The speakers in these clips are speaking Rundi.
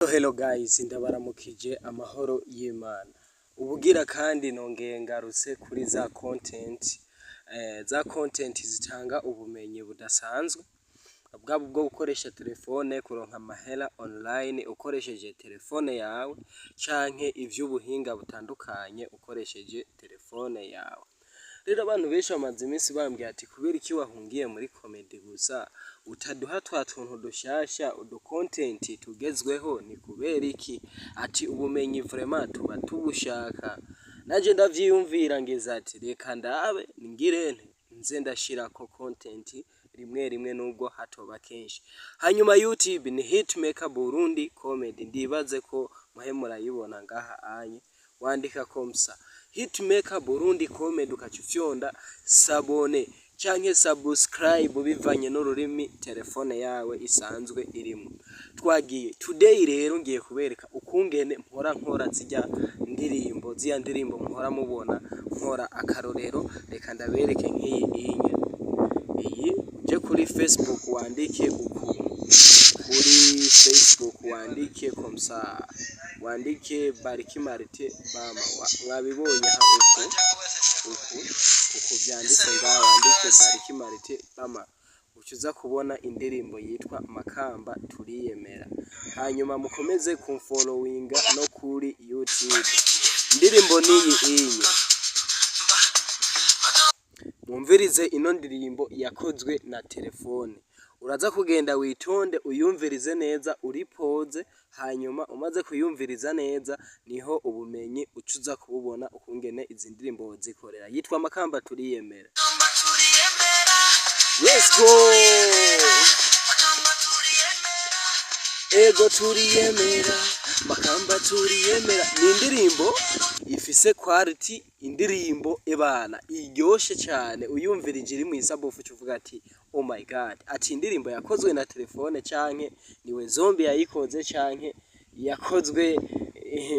Hello guys, ndabaramukije amahoro y'Imana. Ubugira kandi nongeye ngarutse kuri za content zitanga ubumenyi budasanzwe. Bwaba bwo gukoresha telefone kuronka amahera online ukoresheje telefone yawe canke ivy'ubuhinga butandukanye ukoresheje telefone yawe. Rero abantu benshi bamaze iminsi bambwiye ati kubera iki wahungiye muri comedy gusa utaduha twa tuntu dushasha content tugezweho, ni kubera iki? Ati ubumenyi vraiment tuba tubushaka. Naje ndavyiyumvira ngeze ati reka ndabe ngirente nze ndashirako content rimwe rimwe nubwo hatoba kenshi. Hanyuma YouTube ni Hitmaker Burundi Comedy, ndibaze ko muhe murayibona ngaha anye wandika komsa Hitmaker Burundi Comedy ukacufyonda sabone canke subscribe bivanye n'ururimi telefone yawe isanzwe irimo. Twagiye today rero ngiye kubereka ukungene nkora zijya ndirimbo muhora mubona nkora akarorero. Reka ndabereke nk'iyi je kuri Facebook wandike kuri Facebook wandike komsa wandike Bariki Marite Bama mwabibonye uko byanditse ngaho wandike Bariki Marite Bama ucuza kubona indirimbo yitwa Makamba Turiyemera. Hanyuma mukomeze kumfollowinga no kuri YouTube. Indirimbo niyi mwumvirize ino ndirimbo yakozwe na telefone. Uraza kugenda witonde uyumvirize neza uri pause, hanyuma umaze kuyumviriza neza niho ubumenyi ucuza kububona ukungene izi ndirimbo zikorera. Yitwa Makamba Turiyemera. Let's go! Ego turiyemera, Makamba turiyemera. Ni indirimbo ifise quality, indirimbo ebana iryoshe cyane. Uyumvirije iri mu isabufu uvuga ati oh my god, ati indirimbo yakozwe na telefone canke niwe Zombi yayikoze canke yakozwe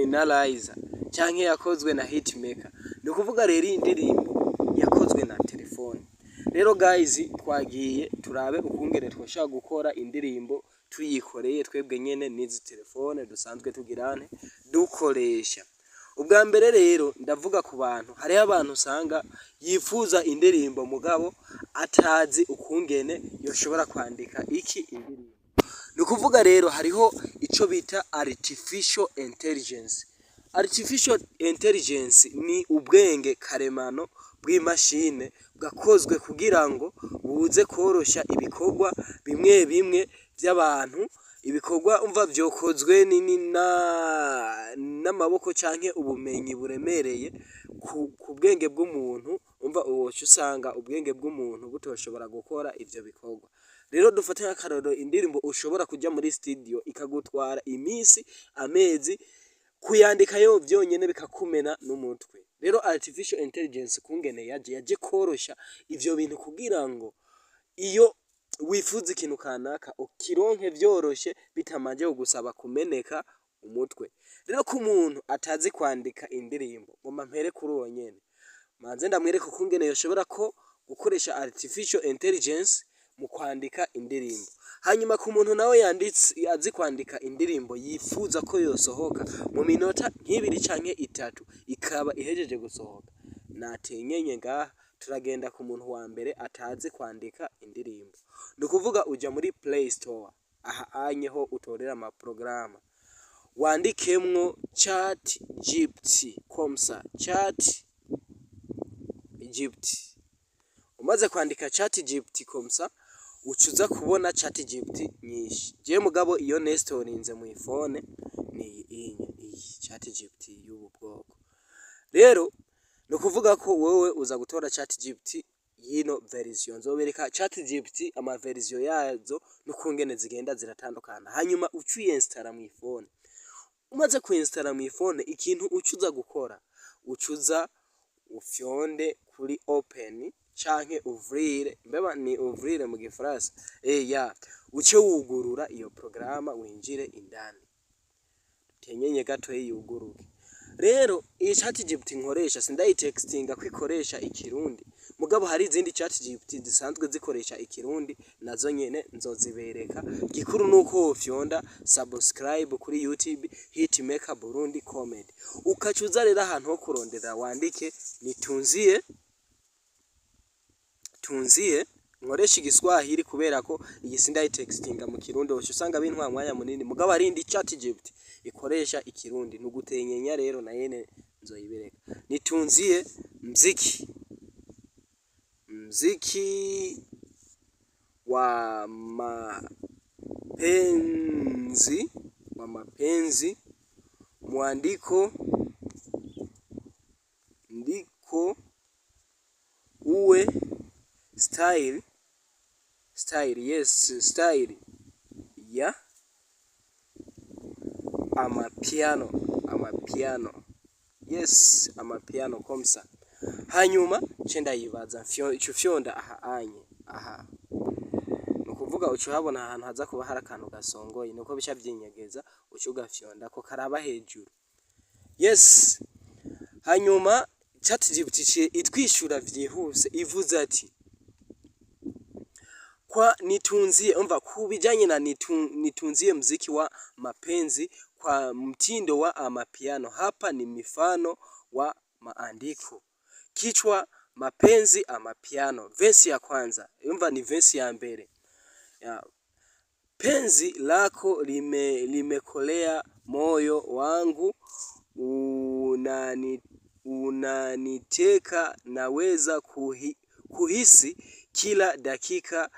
na Liza canke yakozwe na Hitmaker. Ni kuvuga rero indirimbo yakozwe na telefone. Rero guys, twagiye turabe ukungene twoshaka gukora indirimbo tuyikoreye twebwe nyene n'izi telefone dusanzwe tugirane dukoresha. Ubwa mbere rero ndavuga ku bantu, hari abantu usanga yifuza indirimbo mugabo atazi ukungene yoshobora kwandika iki indirimbo. Ni kuvuga rero hariho ico bita artificial intelligence. Artificial intelligence ni ubwenge karemano bw'imashine bwakozwe kugira ngo buze korosha ibikorwa bimwe bimwe by'abantu. Ibikorwa umva byokozwe n'amaboko canke ubumenyi buremereye ku bwenge bw'umuntu. Umva uwoca usanga ubwenge bw'umuntu butoshobora gukora ivyo bikorwa. Rero dufate nk'akarorero indirimbo ushobora kuja muri studio ikagutwara iminsi amezi kuyandika yo byonyene bikakumena n'umutwe. Rero artificial intelligence kungene yaje korosha ivyo bintu kugira ngo iyo wifuza ikintu kanaka ukironke vyoroshe bitamanje kugusaba kumeneka umutwe. Rero ko umuntu atazi kwandika indirimbo ngoma mpere kuri uwo nyene manze ndamwereka ukungene yoshobora ko gukoresha artificial intelligence mu kwandika indirimbo. Hanyuma ku muntu nawe yanditse azi kwandika indirimbo yifuza ko yosohoka mu minota nk'ibiri canke itatu ikaba ihejeje gusohoka, natenyenye ngaha turagenda ku muntu wa mbere atazi kwandika indirimbo. Ni kuvuga uja muri Play Store, aha anyeho utorera ama programa wandikemwo ChatGPT komsa ChatGPT. Umaze kwandika ChatGPT komsa ucuza kubona ChatGPT nyinshi. Je mugabo iyo nestorinze mu iphone ni iyi ChatGPT y'ubu bwoko. Rero no kuvuga ko wewe uza gutora ChatGPT yino version. Nzobereka ChatGPT ama version yazo n'ukungene zigenda ziratandukana. Hanyuma ucuinstalla mu iphone. Umaze kuinstalla mu iphone, ikintu ucuza gukora ucuza ufyonde kuri open canke ouvrir, mbeba ni ouvrir mu gifaransa. Uce wugurura iyo programa winjire indani. Tenyenye gato yuguruke. Rero iyi ChatGPT nkoresha sindayitextinga kwikoresha ikirundi. mugabo hari izindi chat GPT zisanzwe zikoresha ikirundi nazo nyene nzozibereka. Gikuru nuko wofyonda subscribe kuri YouTube Hitmaker Burundi Comedy, ukacuza rero ahantu ho kurondera wandike nitunziye nkoresha igiswahili kubera ko iyi sindayi textinga mu kirundi usanga bintwa mwanya munini, mugabo hari indi chat GPT ikoresha ikirundi nugutenyenya rero na yene nzoyibereka. Nitunzie mziki wa mapenzi mwandiko ndiko uwe style ya amapiano komsa. Hanyuma cenda yibaza fyonda aha nukuvuga ucuhabona ahantu haza kuba hari akantu gasongoye nuko bica vyinyegeza ucugafyonda ko karaba hejuru. Hanyuma chat GPT itwishura vyihuse ivuze ati kwa nitunzie, umva kubijanye na nitunzie mziki wa mapenzi kwa mtindo wa amapiano. Hapa ni mifano wa maandiko. Kichwa mapenzi amapiano. Verse ya kwanza. Umva ni verse ya mbele. Penzi lako limekolea moyo wangu, unaniteka naweza kuhisi kila dakika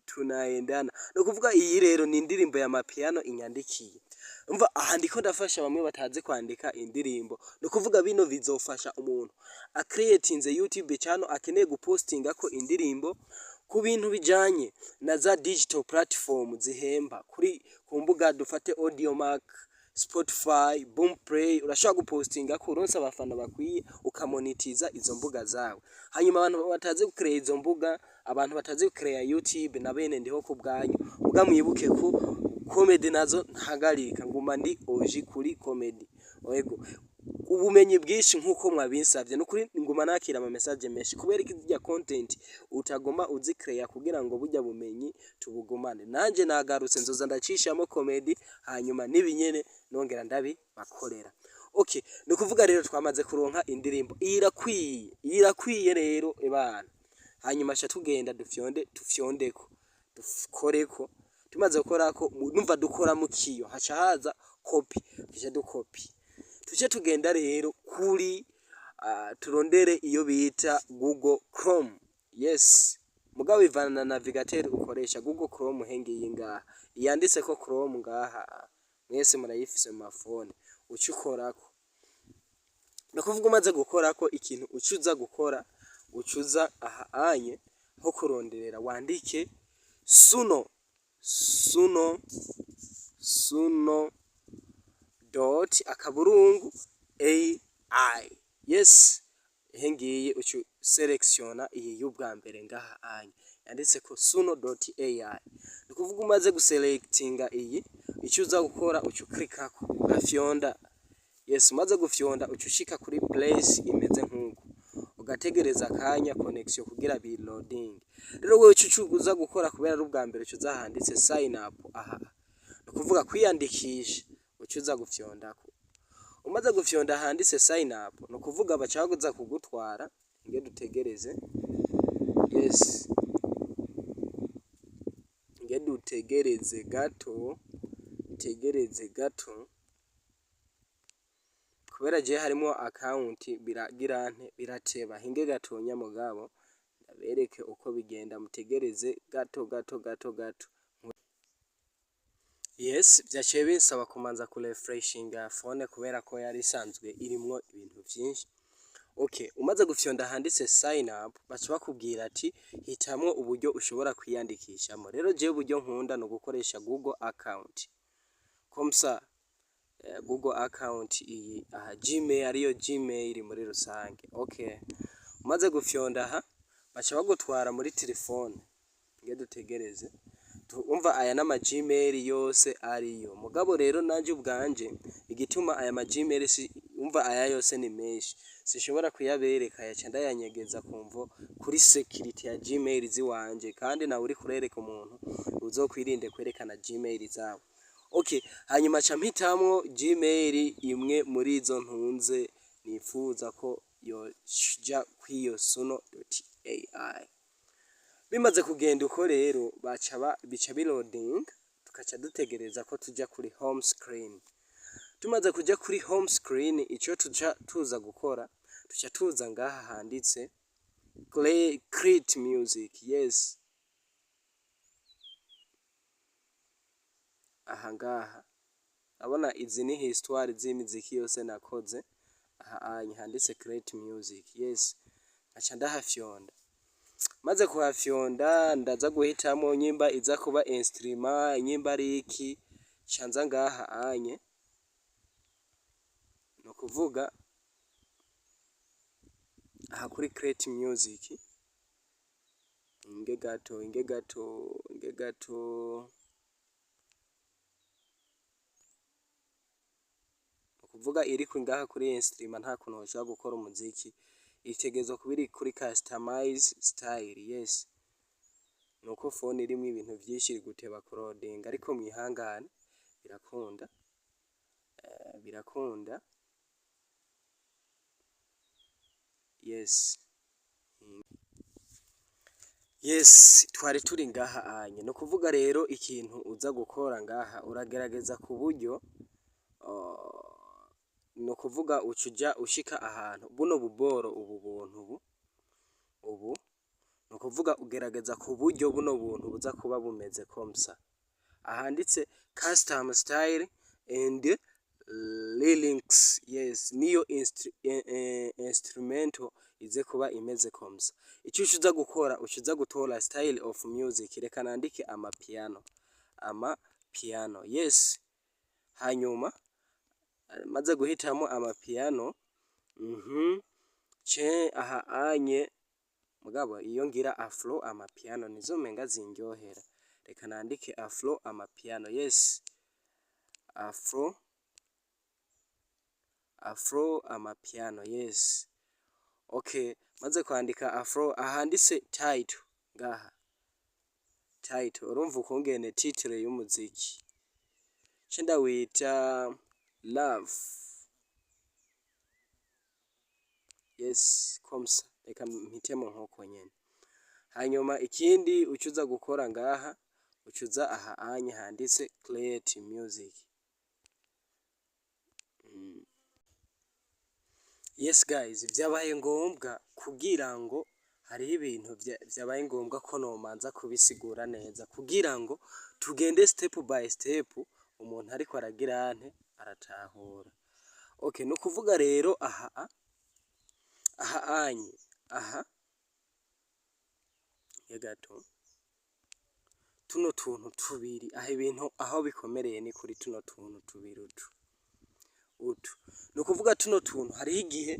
tunaendana. No kuvuga iyi rero ni indirimbo ya mapiano inyandikiye. Umva aha ndiko ndafasha bamwe batazi kwandika indirimbo. No kuvuga bino bizofasha umuntu creatinze YouTube channel akeneye gupostinga ko indirimbo ku bintu bijanye na za digital platform zihemba kuri ku mbuga dufate Audiomack, Spotify, Boomplay. Urashobora gupostinga ko uronse abafana bakwiye ukamonetiza izo mbuga zawe. Hanyuma abantu batazi gucrea izo mbuga, abantu batazi gucrea YouTube na bene ndiho ku bwanyu, muga mwibuke ko comedy nazo ntagarika nguma ndi oji kuri comedy. Oyego ubumenyi bwinshi nkuko mwabinsavye nukuri nguma nakira ama message menshi kubera ikijya content utagoma uzicrea kugira ngo bujya bumenyi tubugumane. Nanje nagarutse nzoza ndacishamo comedy hanyuma nibinyene nongera ndabi bakorera. Okay, nukuvuga rero twamaze kuronka indirimbo irakwiye rero ebana. Hanyuma sha tugenda tufyondeko dukoreko, tumaze gukorako numva dukora mu kiyo haca haza copy, kije ducopy tuje tugenda rero kuri turondere iyo bita Google Chrome. Mugabo ivana na navigateur ukoresha Google Chrome hengeye ngaha yanditse ko Chrome ngaha mwese murayifise mu mafone ucukorako. Nakuvuga umaze gukorako ikintu ucuza gukora ucuza aha anye ho kuronderera wandike suno akaburungu AI. Hengiye ucu selectiona iyi y'ubwa mbere ngaha anye yanditse ko suno.ai. Nukuvuga umaze guselectinga iyi icuza gukora ucu clickako ugafyonda. Umaze gufyonda ucushika kuri place imeze nkuko ugategereza akanya connection kugira bi loading. Rero wewe ucuza gukora kubera ari ubwa mbere ucuza handitse sign up aha. Nukuvuga kwiyandikisha ucuza gufyondako. Umaze gufyonda handitse sign up nukuvuga bacaguza kugutwara nge dutegereze. Nge dutegereze gato kubera je harimo account birateba hinge gatonya mugabo ndabereke uko bigenda mutegereze gato. Vyaciye binsaba kumanza kurefreshinga phone kubera ko yari isanzwe irimwo ibintu vyinshi. Okay, umaze gufyonda handitse sign up baca bakubwira ati hitamwo uburyo ushobora kwiyandikishamo. Rero je uburyo nkunda no gukoresha Google account. Komsa Google account iyi aha Gmail ariyo Gmail muri rusange. Okay, umaze gufyonda aha baca bagutwara muri telefone nge dutegereze. Umva aya nama Gmail yose ariyo mugabo rero nanje ubwanje igituma aya ma Gmail umva aya yose ni menshi sinshobora kuyabereka yaca ndayanyegeza kumvo kuri security ya Gmail ziwanje kandi nawe uri kurereka umuntu uzokwirinde kwerekana Gmail zawe. Okay, hanyuma ca mpitamwo Gmail imwe muri izo ntunze nifuza ko yoja kwiyo suno.ai. Bimaze kugenda uko rero bica biloading tukaca dutegereza ko tuja kuri home screen. Tumaze kuja kuri home screen ico tuza gukora tuca tuza ngaha handitse create music. Yes, aha ngaha abona izi ni histoire z'imiziki yose nakoze. Aha handitse create music. Yes, aca ndahafyonda. Maze kuhafyonda ndaza guhitamo nyimba iza kuba instrument, nyimba ari iki canza ngaha no kuvuga aha kuri create music. Inge gato kuvuga iri ngaha kuri instrument nta kuntu ushobora gukora umuziki, itegerezwa kuba iri kuri customize style. Yes, nuko phone irimo ibintu vyinshi iri guteba kuloading ariko mwihangane birakunda. Yes, twari turi ngaha no kuvuga rero ikintu uza gukora ngaha uragerageza ku buryo no kuvuga ucuja ushika ahantu buno buboro ubu no kuvuga ugerageza ku buryo buno buntu buza kuba bumeze komsa ahanditse custom style and lyrics. Yes, niyo instrumental ize kuba imeze komsa. Ico uza gukora ucuza gutora style of music, reka nandike amapiano. Yes, hanyuma maze guhitamo amapiano aha mugabo iyo ngira afro amapiano nizo menga zindyohera, reka nandike afro amapiano. Yes, afro amapiano. Yes, okay, maze kwandika afro ahanditse title ngaha urumva ukungene titre y'umuziki cenda wita love. Yes, komsa reka mpitemo nk'uko nyene. Hanyuma ikindi ucuza gukora ngaha ucuza aha handitse create music. Yes guys, vyabaye ngombwa kugira ngo hariho ibintu vyabaye ngombwa ko nomanza kubisigura neza kugira ngo tugende step by step umuntu ariko aragira aratahura. Okay, no kuvuga rero aha gato tuno tuntu tubiri ibintu aho bikomereye ni kuri tuno tuntu tubiri utu no kuvuga tuno tuntu hariho igihe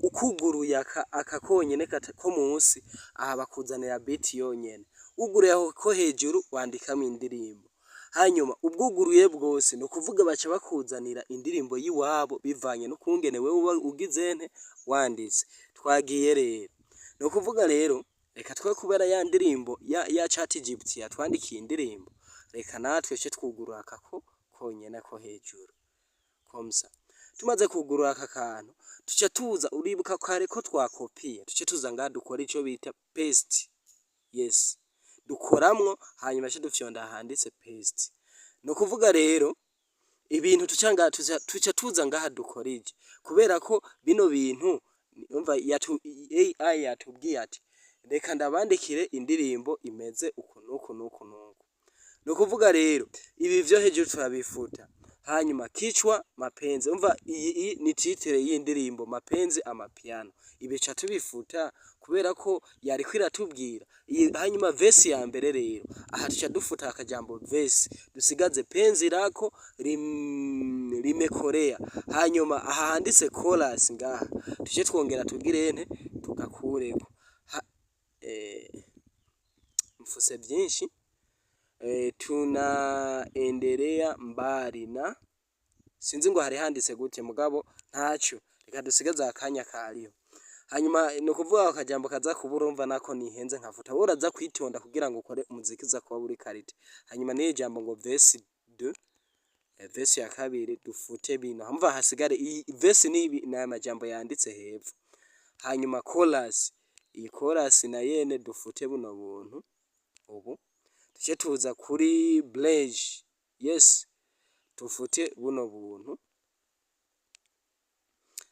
ukuguruye aka konyene ko munsi aha bakuzanira beat yonyene, uguruye aho ko hejuru wandikamo indirimbo, hanyuma ubwuguruye bwose no kuvuga baca bakuzanira indirimbo yiwabo bivanye no kungene wewe ugize wanditse. Twagiye rero no kuvuga rero reka twe kubera ya ndirimbo ya ChatGPT yatwandikiye indirimbo, reka natwe cyo twugurura aka konyene ko hejuru komsa. Tumaze kugurura aka kantu tuca tuza uribuka kare ko twakopiye, tuca tuza ngaha dukora ico bita paste. Yes, dukoramwo hanyuma cyo dufyonda handitse paste. No kuvuga rero ibintu tuca tuza ngaha dukorije kubera ko bino bintu umva AI yatubwiye ati reka ndabandikire indirimbo imeze uku nuku. No kuvuga rero ibi vyo hejuru turabifuta, hanyuma kichwa mapenzi, umva iyi ni titre y'indirimbo mapenzi amapiano, ibica tubifuta kubera ko yari kwiratubwira. Hanyuma verse ya mbere rero aha tuca dufuta akajambo verse dusigaze penzi lako limekorea, hanyuma aha handitse chorus ngaha tuce twongera tugire tugakureko mfuse byinshi. Tunaendelea mbali na sinzi ngo hari handitse gute mugabo ntacyo, reka dusigaze akanya kariho. Hanyuma ni ukuvuga akajambo kaza kuba urumva nako nihenze nkafuta, wowe uraza kwitonda kugira ngo ukore umuziki uza kuba uri karite. Hanyuma n'iyi jambo ngo verse 2, verse ya kabiri dufute bino, hamva hasigare iyi verse ni aya majambo yanditse hepfo. Hanyuma chorus, iyi chorus na yene dufute buno buntu. Ubu tuce tuza kuri bridge, yes dufute buno buntu.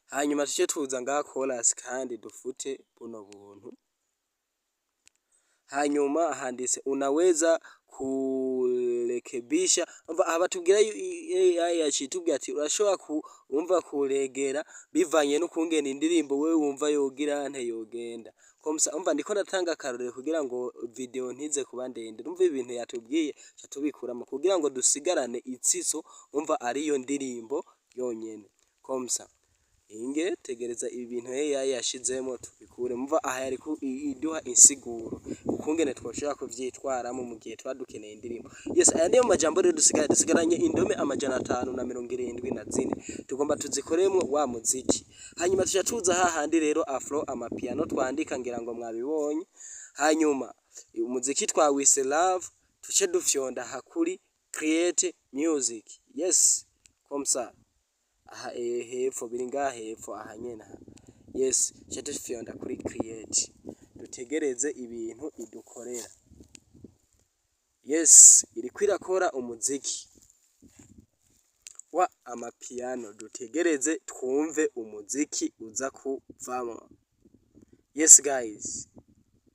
Hanyuma tuce tuza ngaha chorus kandi dufute buno buntu. Hanyuma handitse unaweza kurekebisha, abatubwira AI yacitubwira ati urashobora kumva kuregera bivanye n'ukungena indirimbo wewe wumva yogira yogenda. Komsa umva ndiko natanga akarorero kugira ngo video ntize kuba ndende. Numva ibintu yatubwiye cyatubikuramo kugira ngo dusigarane itsiso umva ariyo ndirimbo yonyene. Komsa inge tegereza ibintu AI yashizemo tubikure, mva aha yari iduha insiguro ukungene twoshobora kuvyitwaramo mu gihe twadukeneye indirimbo. Yes, aya niyo majambo rero dusigaranye indome 574 tugomba tuzikoremo wa muziki. Hanyuma tuja tuza hahandi rero afro amapiano twandika ngira ngo mwabibonye. Hanyuma umuziki twawise love tuce dufyonda hakuri create music. Yes, komsa aha hepfo biri ngaha hepfo aha nyene. Yes, tuce dufyonda kuri create, dutegereze ibintu idukorera. Yes, iriko irakora umuziki wa amapiano, dutegereze twumve umuziki uza kuvamo. Yes guys,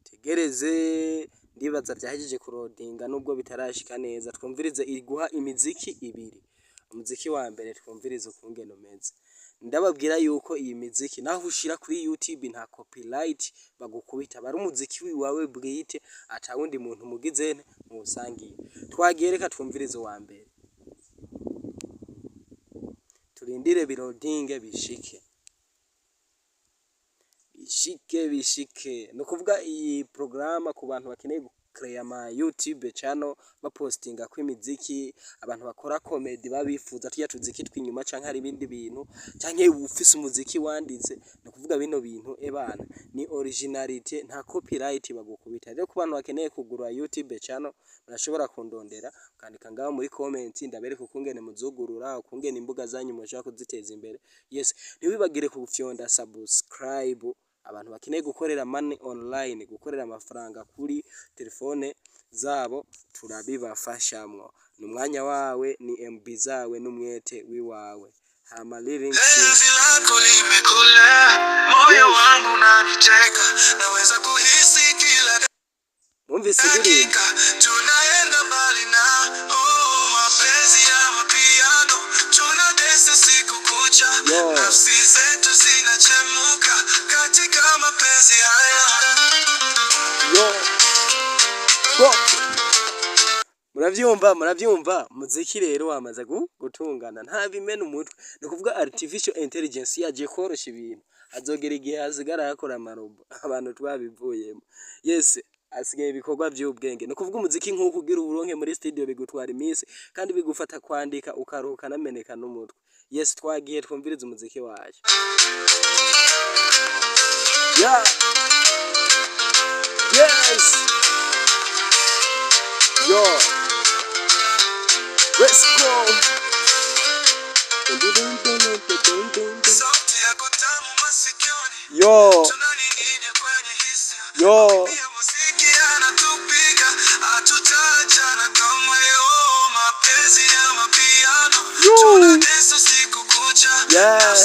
tegereze ndibaza byahejeje kurodinga nubwo bitarashika neza. Twumvirize iguha imiziki ibiri. Umuziki wa mbere twumvirize ukungene umeze. Ndababwira yuko iyi miziki naho ushira kuri YouTube nta copyright bagukubita, bari umuziki wawe bwite atawundi muntu mugizene mu busangiye. Twagereka twumvirize wa mbere, turindire birodinge bishike. No kuvuga iyi programa ku bantu bakeneye create ama YouTube channel bapostinga ko imiziki, abantu bakora comedy babifuza tujya tuziki twinyuma canke hari ibindi bintu canke ufise umuziki wanditse. No kuvuga bino bintu ebana ni originality nta copyright bagukubita. Rero ku bantu bakeneye kugura YouTube channel murashobora kundondera ukandika ngaho muri comment ndabereka ukungene muzugurura, ukungene imbuga zanyu mushaka kuziteza imbere. Yes, ntiwibagire kugufyonda subscribe. Abantu bakeneye gukorera money online, gukorera amafaranga kuri telefone zabo turabibafashamwo. Numwanya wawe ni MB zawe n'umwete wiwawe. Hama lyrics lako limekula moyo wangu unaniteka, naweza kuhisi kila mwumvise ndirimbo tunaenda mbali na mapenzi ya mapiano, tunadesa siku kucha, nafsi zetu zinachemuka katika mapenzi haya. Muravyumva muziki rero wamaze gutungana nta bimena umutwe. No kuvuga artificial intelligence yaje korosha ibintu, azogera igihe hazigara yakora amarobo abantu twabivuyemo. Yes, asigaye ibikorwa by'ubwenge. No kuvuga umuziki nk'uko ugira uburonke muri studio bigutwara iminsi kandi bigufata kwandika ukaruhuka nameneka n'umutwe. Yes, twagiye twumviriza umuziki waje. Yeah. Yes. Yo. Let's go. Yo. Yo. Yeah.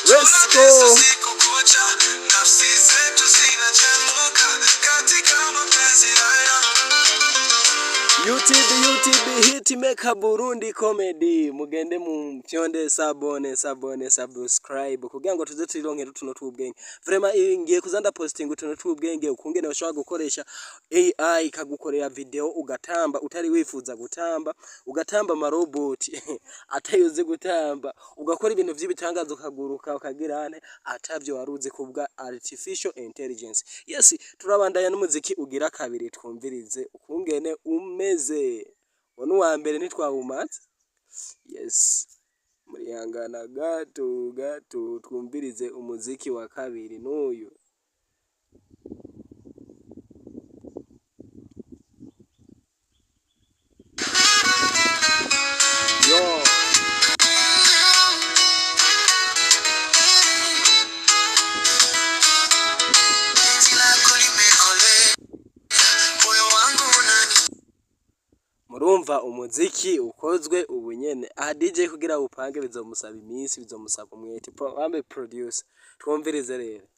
Let's go. YouTube hit Hitmaker Burundi Comedy mugende mu fyonde subscribe kugira ngo tuze turironkera tuno tw'ubwenge. Vraiment ngiye kuzanda posting tuno tw'ubwenge ukungene bashobora gukoresha AI kagukorera video ugatamba utari wifuza gutamba, ugatamba amarobot atayuze gutamba, ugakora ibintu vy'ibitangazo ukaguruka ukagirane atavyo waruzi kubwa artificial intelligence. Yes, turabandanya n'umuziki ugira kabiri twumvirize ukungene umeze. Wanu wa mbere ntitwawumatse. Yes. Murihangana gato twumvirize umuziki wa kabiri n'uyu. Yo. Murumva umuziki ukozwe ubunyene. DJ kugira upange bizomusaba iminsi, bizomusaba umwete. Ambe producer. Twumvirize rero.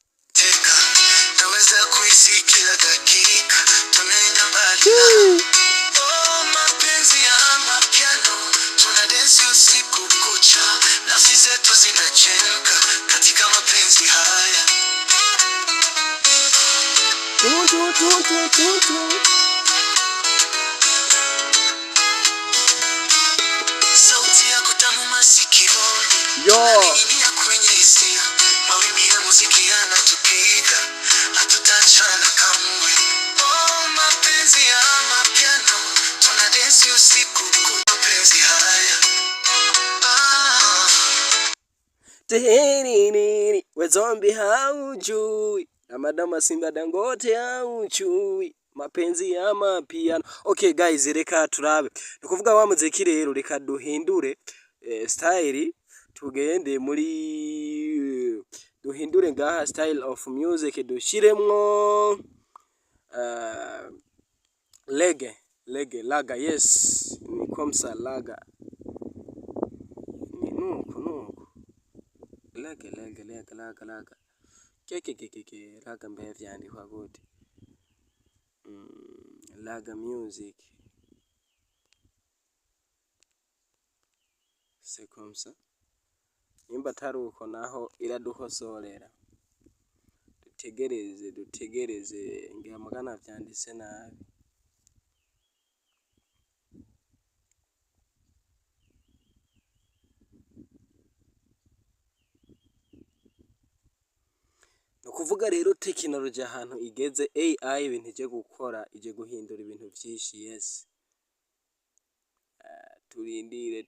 Naweza kuisikila dakika tunaenda mbali. Oh mapenzi ya mapiano tunadance usiku kucha, nafsi zetu zinachemka katika mapenzi haya. Sauti ya kutamu masikioni. Yo. Kwenye hisia mawimbi ya muziki yanatupiga, hatutachana kamwe. Oh mapenzi ya mapiano tunadance usiku kucha, mapenzi haya. Tehenini we zombi haujui na madama Simba Dangote haujui mapenzi ya mapiano. Okay guys, reka turabe nukuvuga wa muziki rero, reka duhindure style tugende muri duhindure ngaha style of music dushiremwo laga. Yes, ni komsa laga ni nuko laga keke laga mbe vyandikwa gute. Laga music c'est comme ça. Nimba taruko naho iradukosorera. Dutegereze ngira magana vyanditse nabi. Kuvuga rero technology ahantu igeze, AI ibintu ije gukora, ije guhindura ibintu vyinshi. Yes, turindire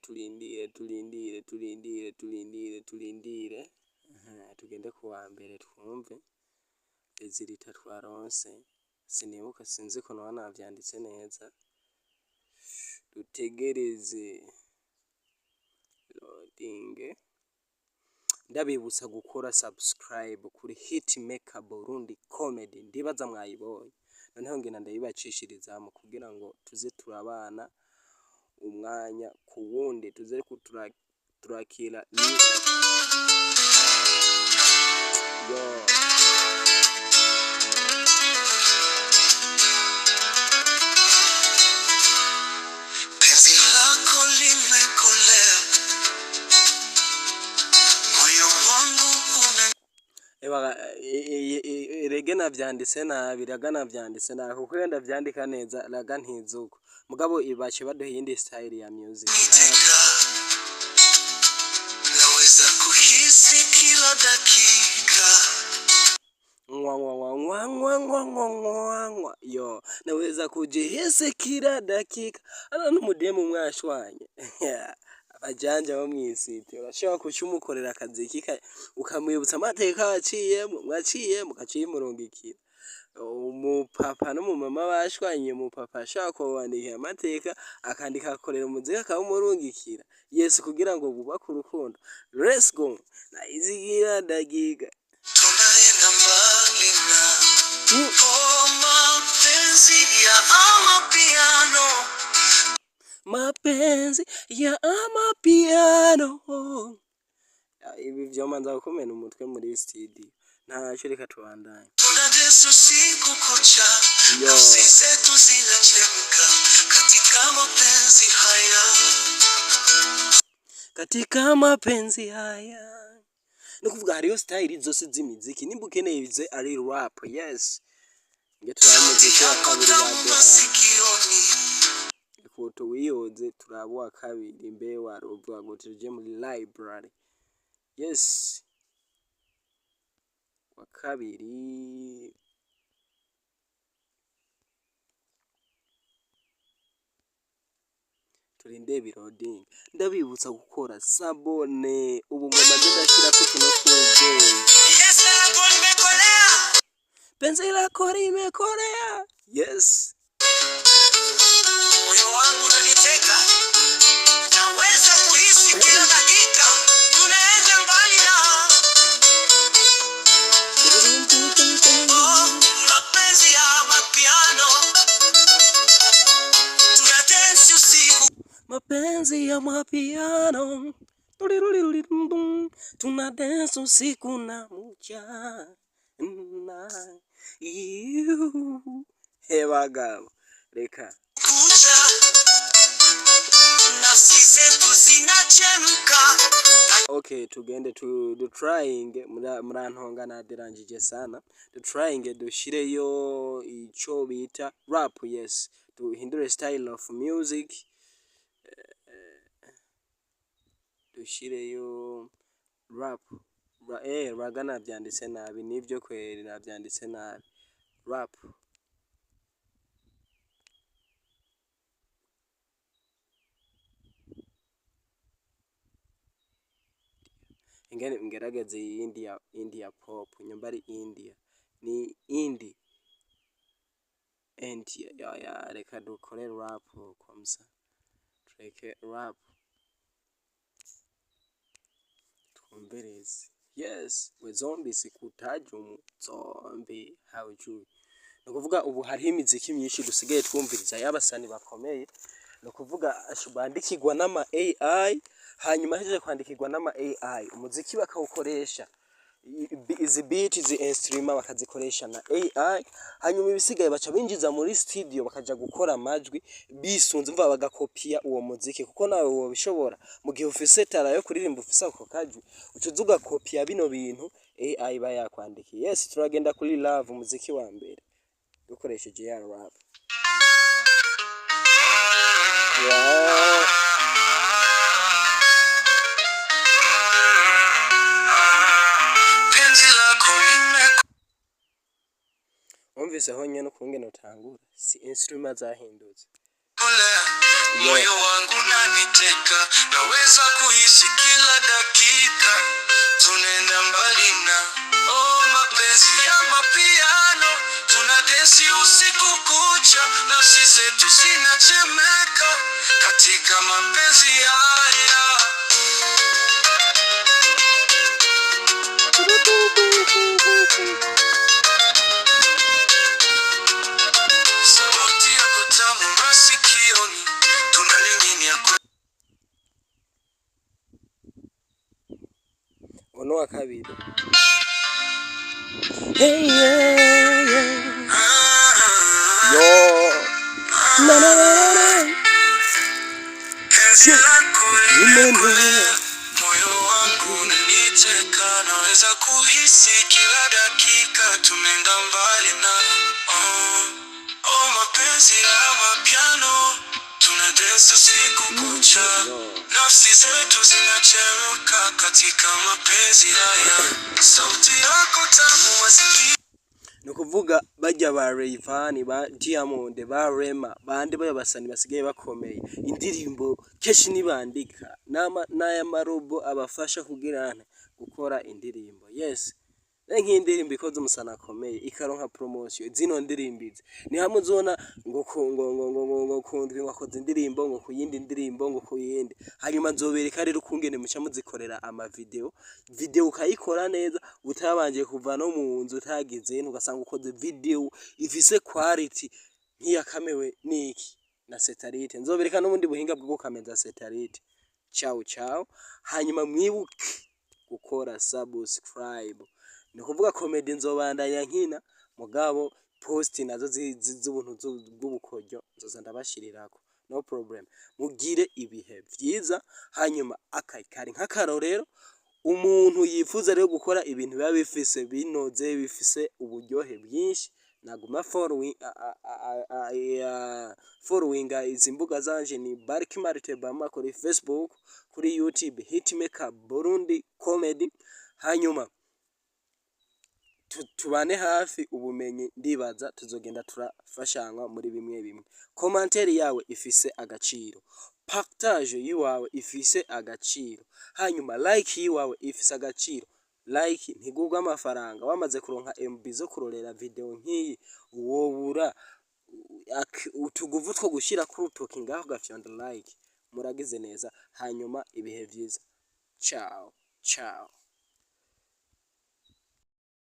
tugende kuwa mbere twumve izirita twaronse. Sinibuka, sinzi ko nawana vyanditse neza. Dutegereze loading. Ndabibutsa gukora subscribe kuri Hitmaker Burundi Comedy, ndibaza mwayibonye. Noneho ngena ndabibacishiriza mu kugira ngo tuze turabana umwanya ku wundi, tuze turakira yo. Penzi lako limekolea moyo wangu una regena vyanditse nabi, ragana vyanditse nabi kuko yenda vyandika neza raga ntizuko mugabo ibache baduhinde style ya music. Naweza kuhisi kila dakika yo, naweza kujihisi kila dakika. Ana n'umudemu mwashwanye abajanja bo mwisite urashobora kucyumukorera akazi kika ukamwibutsa amateka mwaciye mukaciye murongikira. Umupapa no mu mama bashwanye, umupapa ashaka kubandika amateka akandika akorera umuziki akawumurungikira. Yes, kugira ngo bubake urukundo. Let's go. Na izigira dagiga tunaenda mbali na oh mapenzi ya amapiano, mapenzi ya amapiano. Ibi vyomanza gukomena umutwe muri studio. Ntacyo reka tubandanye. Tunadance usiku kucha, nafsi zetu zinachemka. katika mapenzi haya. Nukuvuga hariyo style zose z'imiziki nimba ukeneye bize ari rap. Yes, nge turamuziki wa kabiri baduhaye ifoto wiyoze turabo wa kabiri mbe waruvuga ngo tuje muri library. Yes, wa kabiri turinde biroding. Ndabibutsa gukora sabone ubu ngoma ndashira ko tuno twege. Penzi lako limekolea. Yes, moyo wangu unaniteka, naweza kuhisi kila dakika tunaenda mbali na mapenzi ya mapiano, tunadensi usiku. Mapenzi ya mapiano, tunadensi usiku na mchana. Hey bagabo, reka kucha nafsi zetu zinachemka. Okay, tugende do trying murantonga naderangije sana. Do trying dushireyo ico bita rap. Yes, duhindure style of music. Dushireyo rap. Raga navyanditse nabi, nivyo kweri navyanditse nabi. Rap. Ingene ngerageze India pop, nyumba ari India ni indie ya reka dukore rap komsa, tureke rap twumbereze. Yes, we zombi sikutajumu zombi hawujui. Nukuvuga ubu hariho imiziki myinshi dusigaye twumviriza y'abasani bakomeye. Nukuvuga ashubandikirwa n'ama AI, hanyuma heje kwandikirwa n'ama AI umuziki bakawukoresha izi beat izi instrument bakazikoresha na AI, hanyuma ibisigaye baca binjiza muri studio bakaja gukora amajwi bisunze mva bagakopia uwo muziki, kuko nawe wo bishobora mu gihe ufise tara yo kuririmba ufise ako kajwi ucuza ugakopia bino bintu AI bayakwandikiye. Yes, turagenda kuri love umuziki wa mbere dukoresheje ya rap. Yeah. Umvise ho nyene ukungene utangura, si instrument zahindutse. Moyo wangu unaniteka, naweza kuhisi kila dakika tunaenda mbali na mapenzi ya mapiano, tunadensi usiku kucha, nafsi zetu zinachemeka katika mapenzi haya. Sauti yako tamu masikioni, tunaning'inia ono wa kabiri. Hey yeah, yeah. Yo na na na na. Penzi lako limekolea, moyo wangu unaniteka, naweza kuhisi kila dakika tunaenda mbali na mapenzi ya mapiano, tunadensi usiku kucha, nafsi zetu zinachemka katika mapenzi haya. Sauti yako tamu masikio. Nukuvuga bajya ba Rayvanny, ba Diamond, ba Rema, bande bayabasani basigaye bakomeye, indirimbo keshi nibandika n'aya marobo abafasha kugirana gukora indirimbo. Yes, nk'indirimbo ikoze umusana akomeye ikaronka promotion, zino ndirimbize ni hamwe uzona ngo kundwi wakoze indirimbo ngo kuyindi ndirimbo ngo kuyindi, hanyuma nzobereka rero ukungene muca muzikorera ama video ukayikora neza utabanje kuva no mu nzu utagize ugasanga ukoze video ifise quality nk'iyakamewe niki na satellite. Nzobereka n'ubundi buhinga bwo gukameza satellite. Ciao, hanyuma mwibuke gukora subscribe. Nukuvuga comedy nzobandanya nkina mugabo post nazo z'ubuntu bw'ubukoryo nzoza ndabashirirako. no problem. Mugire ibihe vyiza, hanyuma kari nk'akarorero, umuntu yifuza rero gukora ibintu biba bifise binoze, bifise uburyohe bwinshi, naguma followinga izi mbuga zanje ni Bark Marte Bama kuri Facebook, kuri YouTube Hitmaker Burundi Comedy, hanyuma tubane hafi, ubumenyi ndibaza tuzogenda turafashanywa muri bimwe bimwe. Commentaire yawe ifise agaciro, partage yiwawe ifise agaciro, hanyuma like yiwawe ifise agaciro. Like ntigurwa amafaranga, wamaze kuronka MB zo kurorera video nk'iyi wobura utuguvu two gushira kuri urutoki ngaho gafyonda like. Muragize neza, hanyuma ibihe vyiza, ciao ciao.